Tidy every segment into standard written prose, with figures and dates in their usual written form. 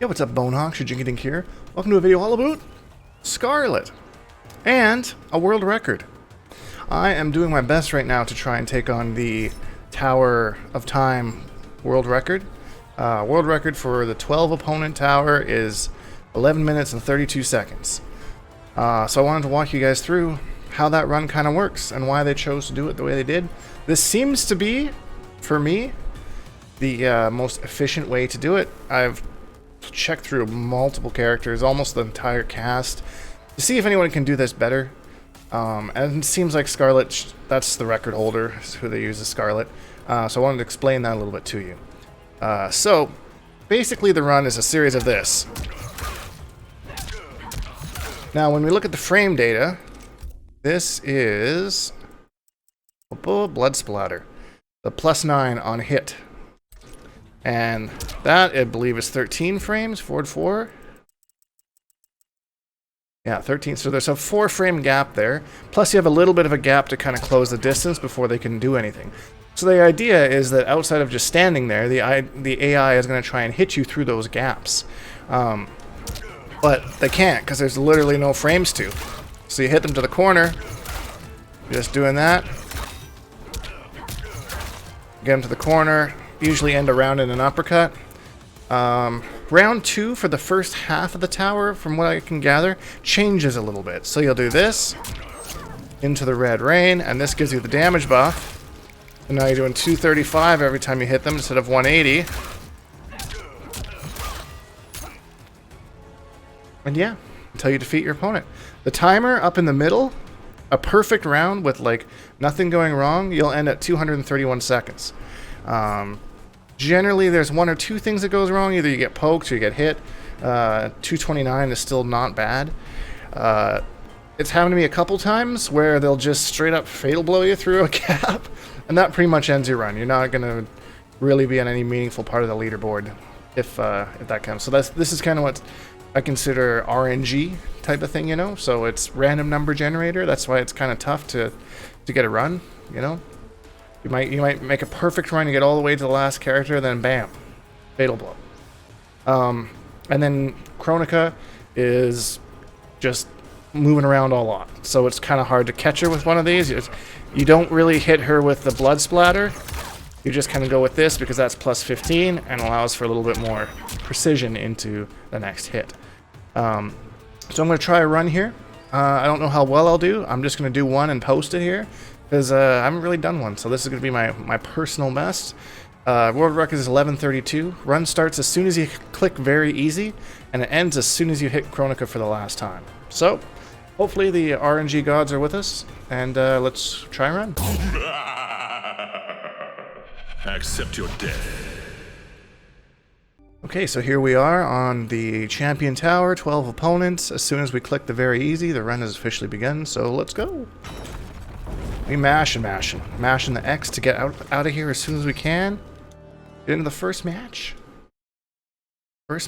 Yo, what's up, Bonehawk? Shujinkydink here. Welcome to a video all about Scarlet and a world record. I am doing my best right now to try and take on the Tower of Time world record. World record for the 12 opponent tower is 11 minutes and 32 seconds. So I wanted to walk you guys through how that run kind of works and why they chose to do it the way they did. This seems to be, for me, the most efficient way to do it. I've checked through multiple characters, almost the entire cast, to see if anyone can do this better. And it seems like Scarlet, that's the record holder, who they use as Scarlet. So I wanted to explain that a little bit to you. So basically the run is a series of this. Now when we look at the frame data, this is blood splatter, the +9 on hit. And that, I believe, is 13 frames, 4. Yeah, 13. So there's a 4-frame gap there. Plus you have a little bit of a gap to kind of close the distance before they can do anything. So the idea is that outside of just standing there, the AI is going to try and hit you through those gaps. But they can't, because there's literally no frames to. So you hit them to the corner, just doing that. Get them to the corner. Usually end a round in an uppercut. Round 2 for the first half of the tower, from what I can gather, changes a little bit. So you'll do this into the red rain, and this gives you the damage buff. And now you're doing 235 every time you hit them instead of 180. And yeah, until you defeat your opponent. The timer up in the middle, a perfect round with like nothing going wrong, you'll end at 231 seconds. Generally, there's 1 or 2 things that goes wrong. Either you get poked or you get hit. 229 is still not bad. It's happened to me a couple times where they'll just straight up fatal blow you through a gap, and that pretty much ends your run. You're not going to really be on any meaningful part of the leaderboard if that counts. So this is kind of what I consider RNG type of thing, you know? So it's random number generator. That's why it's kind of tough to get a run, you know? You might make a perfect run, you get all the way to the last character, then bam, fatal blow. And then Kronika is just moving around a lot, so it's kind of hard to catch her with one of these. You don't really hit her with the blood splatter. You just kind of go with this because that's +15 and allows for a little bit more precision into the next hit. So I'm going to try a run here. I don't know how well I'll do. I'm just going to do one and post it here, because I haven't really done one, so this is going to be my personal best. World record is 11:32. Run starts as soon as you click very easy, and it ends as soon as you hit Kronika for the last time. So, hopefully the RNG gods are with us, and let's try and run. Accept your death. Okay, so here we are on the Champion Tower, 12 opponents. As soon as we click the very easy, the run has officially begun, so let's go. We mashing the X to get out of here as soon as we can. Get into the first match. I'm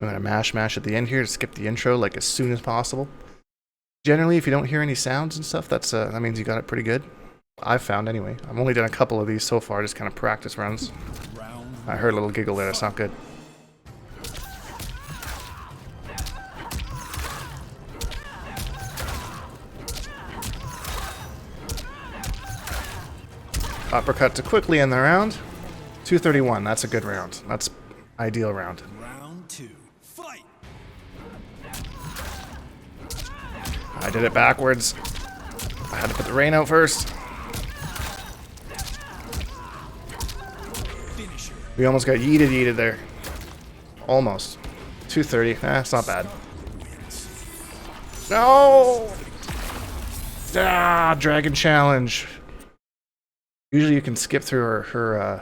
gonna mash at the end here to skip the intro like as soon as possible. Generally, if you don't hear any sounds and stuff, that means you got it pretty good. I've found anyway. I've only done a couple of these so far, just kind of practice runs. I heard a little giggle there. That's not good. Uppercut to quickly end the round. 231. That's a good round. That's ideal round. Round 2. Fight. I did it backwards. I had to put the rain out first. We almost got yeeted there. Almost. 230. That's not bad. No! Ah, Dragon Challenge. Usually you can skip through her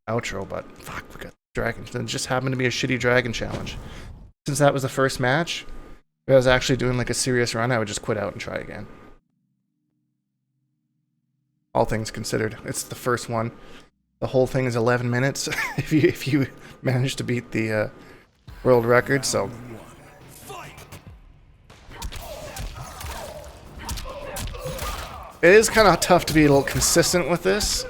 outro, but fuck, we got Dragon. It just happened to be a shitty Dragon Challenge. Since that was the first match, if I was actually doing like a serious run, I would just quit out and try again. All things considered, it's the first one. The whole thing is 11 minutes if you manage to beat the world record, so... It is kind of tough to be a little consistent with this.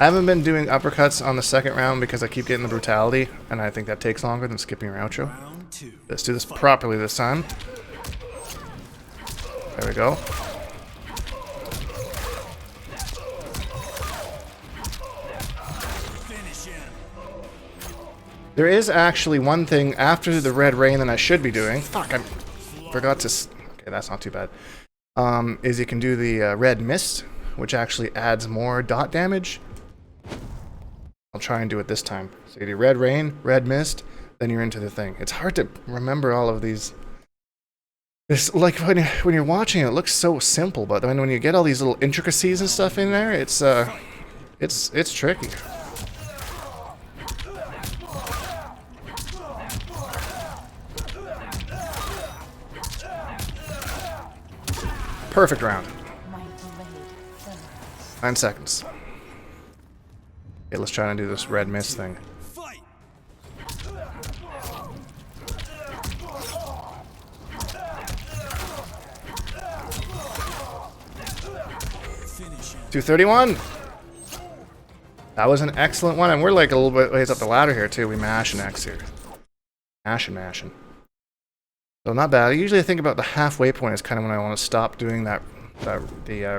I haven't been doing uppercuts on the second round because I keep getting the brutality, and I think that takes longer than skipping your outro. Round 2. Let's do this properly this time. There we go. Finish him. There is actually one thing after the red rain that I should be doing. Fuck, I forgot to... Okay, that's not too bad. Is you can do the red mist, which actually adds more dot damage. I'll try and do it this time. So you do red rain, red mist, then you're into the thing. It's hard to remember all of these. It's like when you're watching it, it looks so simple, but then when you get all these little intricacies and stuff in there, it's tricky. Perfect round. 9 seconds. Okay, let's try and do this red mist thing. Fight. Finish him. 231. That was an excellent one, and we're like a little bit ways up the ladder here too. We mash and X here. Mashing. So not bad. Usually I think about the halfway point is kind of when I want to stop doing the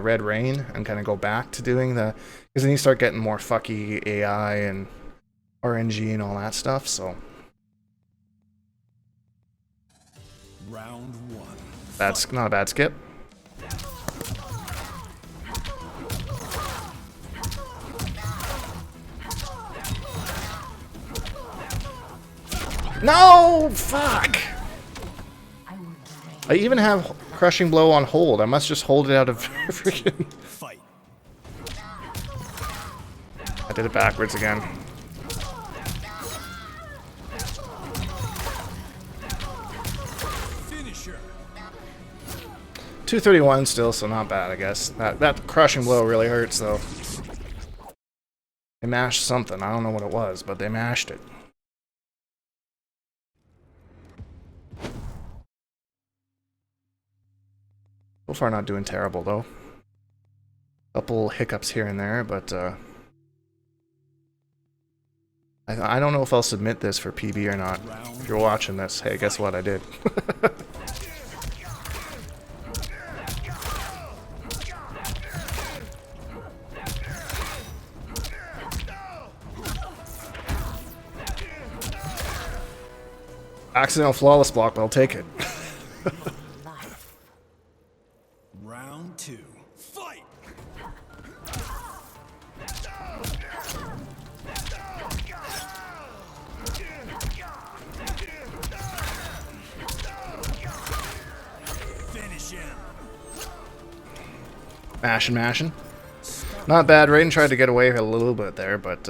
red rain and kind of go back to doing the, because then you start getting more fucky AI and RNG and all that stuff. So Round 1. that's not a bad skip. No! Fuck! I even have crushing blow on hold. I must just hold it out of freaking... Fight. I did it backwards again. Finisher. 231 still, so not bad, I guess. That crushing blow really hurts, though. They mashed something. I don't know what it was, but they mashed it. So far not doing terrible, though. Couple hiccups here and there, but I don't know if I'll submit this for PB or not. If you're watching this, hey, guess what? I did. Accidental flawless block, but I'll take it. Round 2. Fight. Finish him. Mashing. Not bad. Raiden tried to get away a little bit there, but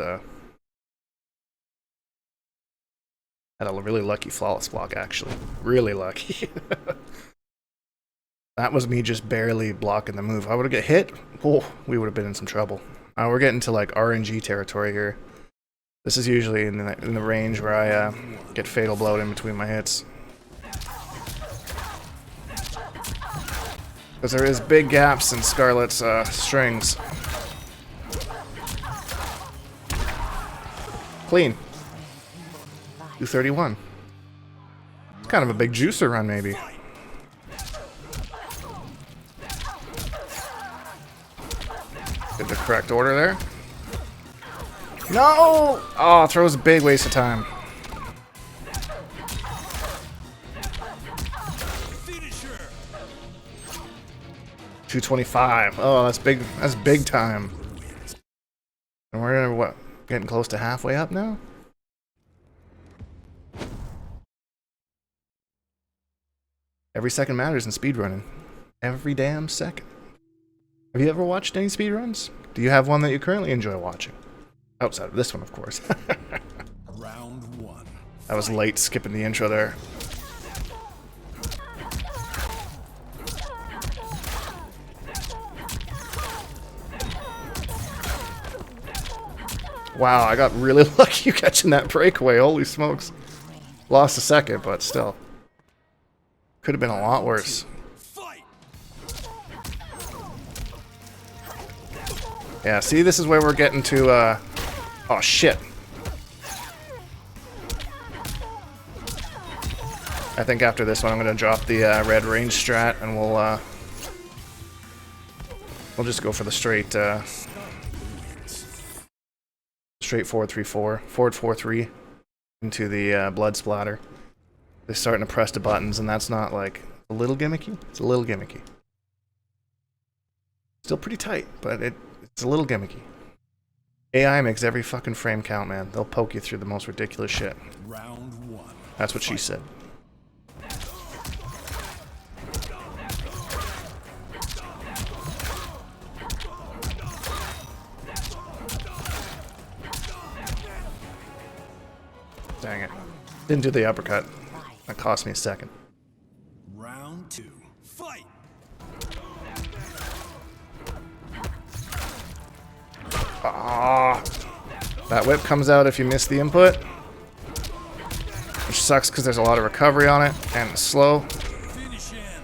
had a really lucky flawless block, actually. Really lucky. That was me just barely blocking the move. If I would have get hit, oh, we would have been in some trouble. We're getting to like RNG territory here. This is usually in the range where I get fatal blowed in between my hits. Because there is big gaps in Scarlet's strings. Clean. 231. It's kind of a big juicer run, maybe. Get the correct order there. No! Oh, throws a big waste of time. Finisher. 225. Oh, that's big. That's big time. And we're what? Getting close to halfway up now? Every second matters in speedrunning. Every damn second. Have you ever watched any speedruns? Do you have one that you currently enjoy watching? Outside of this one, of course. Round 1. I was late skipping the intro there. Wow, I got really lucky catching that breakaway. Holy smokes. Lost a second, but still. Could have been a lot worse. Fight. Yeah, see, this is where we're getting to, oh, shit. I think after this one I'm going to drop the red range strat, and we'll just go for the straight, straight forward 3-4, forward 4-3 into the blood splatter. They're starting to press the buttons, and that's not like a little gimmicky. It's a little gimmicky. Still pretty tight, but it's a little gimmicky. AI makes every fucking frame count, man. They'll poke you through the most ridiculous shit. Round 1. That's what she said. Dang it. Didn't do the uppercut. That cost me a second. Round 2. Fight. Ah, that whip comes out if you miss the input, which sucks because there's a lot of recovery on it and it's slow. Finish him.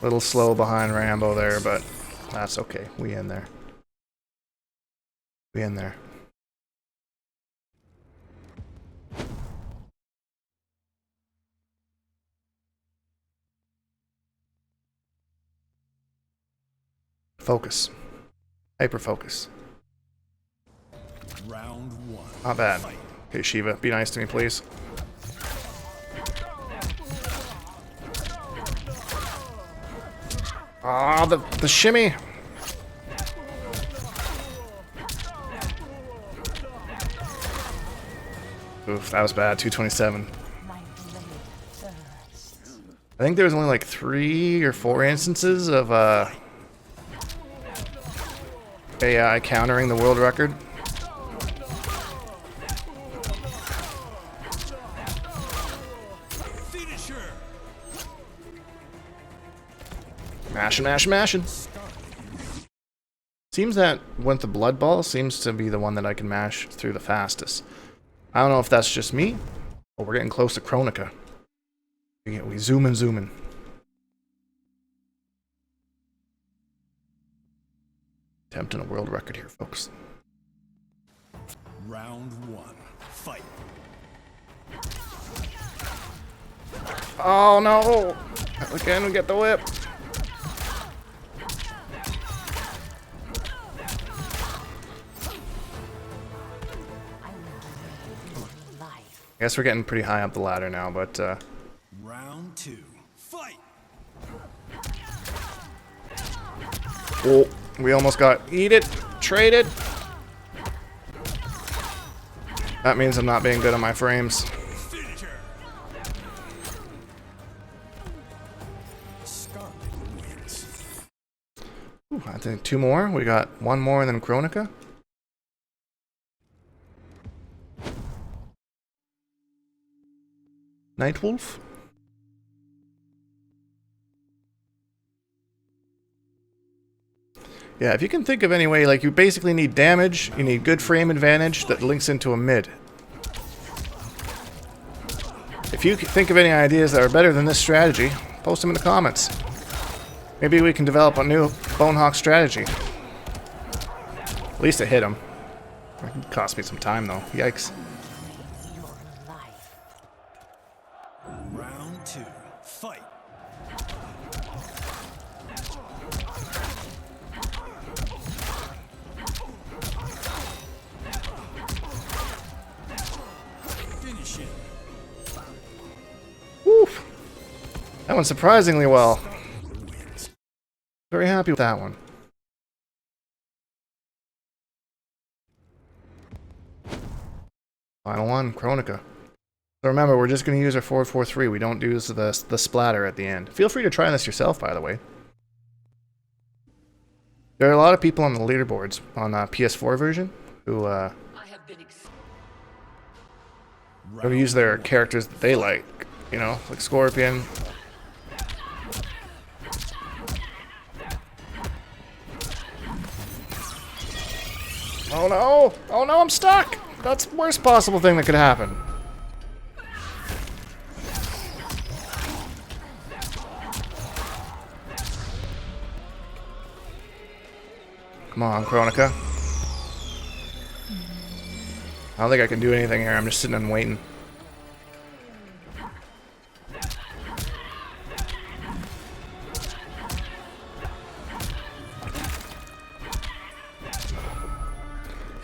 Little slow behind Rambo there, but that's okay. We in there. We in there. Focus. Hyper focus. Round 1. Not bad. Okay, Shiva, be nice to me, please. Ah, the shimmy. Oof, that was bad. 227. I think there was only like 3 or 4 instances of AI countering the world record. Finisher. Mashing, mashing, mashing. Seems that with the blood ball seems to be the one that I can mash through the fastest. I don't know if that's just me, but we're getting close to Chronica. We zoom and zoom in. Attempting a world record here, folks. Round 1. Fight. Oh no! Again, we get the whip. I guess we're getting pretty high up the ladder now, but Round 2. Fight. oh, we almost got eated, traded. That means I'm not being good on my frames. Finisher. Scarlet wins. Ooh, I think 2 more. We got 1 more and then Chronica. Nightwolf. Yeah, if you can think of any way, like you basically need damage, you need good frame advantage that links into a mid. If you think of any ideas that are better than this strategy, post them in the comments. Maybe we can develop a new Bonehawk strategy. At least it hit him. It cost me some time though. Yikes. Round 2. Fight. Finish him. Woof. That went surprisingly well. Very happy with that one. Final one, Chronica. So remember, we're just going to use our 4-4-3. We don't do the splatter at the end. Feel free to try this yourself, by the way. There are a lot of people on the leaderboards on PS4 version who use their characters that they like. You know, like Scorpion. Oh no! Oh no, I'm stuck! That's the worst possible thing that could happen. Come on, Chronica. I don't think I can do anything here. I'm just sitting and waiting.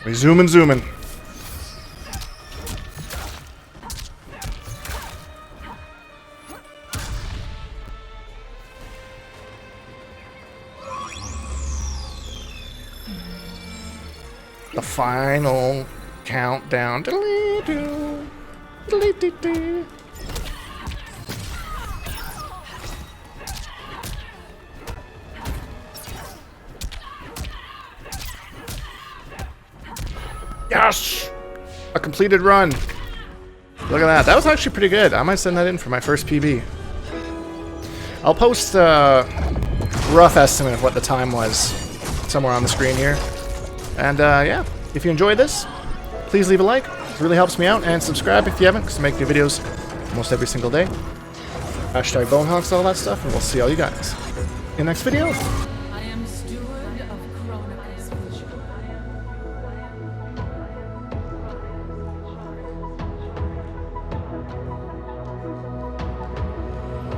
We zooming. The final countdown. Yes! A completed run. Look at that. That was actually pretty good. I might send that in for my first PB. I'll post a rough estimate of what the time was somewhere on the screen here. And yeah, if you enjoyed this, please leave a like. It really helps me out. And subscribe if you haven't, because I make new videos almost every single day. Hashtag Bonehawks, all that stuff. And we'll see all you guys in the next video. I am steward of Chronica's vision.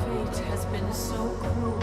Fate has been so cruel.